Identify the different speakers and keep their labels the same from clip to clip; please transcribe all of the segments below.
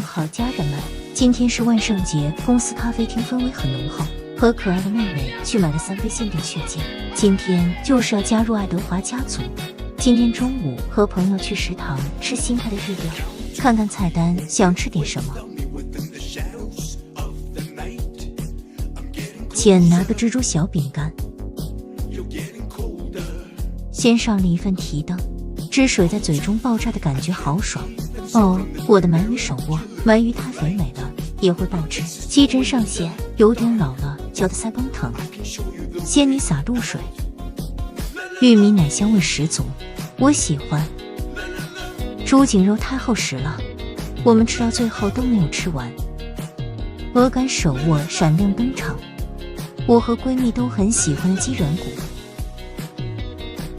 Speaker 1: 好，家人们，今天是万圣节，公司咖啡厅氛围很浓厚。和可爱的妹妹去买了3杯限定血戒，今天就是要加入爱德华家族。今天中午和朋友去食堂吃新开的日料，看看菜单，想吃点什么。先拿个蜘蛛小饼干，先上了一份提灯，汁水在嘴中爆炸的感觉好爽。哦，我的鳗鱼手握，鳗鱼太肥美了，也会爆汁。鸡胗上线，有点老了，嚼得腮帮疼。仙女撒露水，玉米奶香味十足，我喜欢。猪颈肉太厚实了，我们吃到最后都没有吃完。鹅肝手握闪亮登场，我和闺蜜都很喜欢的鸡软骨。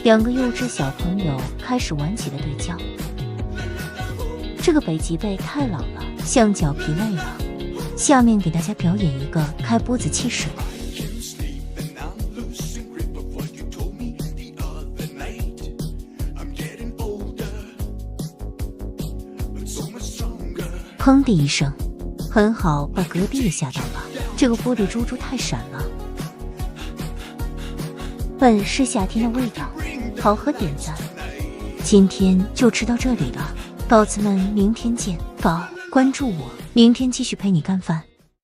Speaker 1: 2个幼稚小朋友开始玩起了对焦。这个北极贝太老了，像脚疲累了。下面给大家表演一个开波子汽水。砰的一声，很好，把隔壁也吓到了。这个玻璃珠珠太闪了。笨是夏天的味道，好喝点赞。今天就吃到这里了，宝子们，明天见。宝，关注我，明天继续陪你干饭。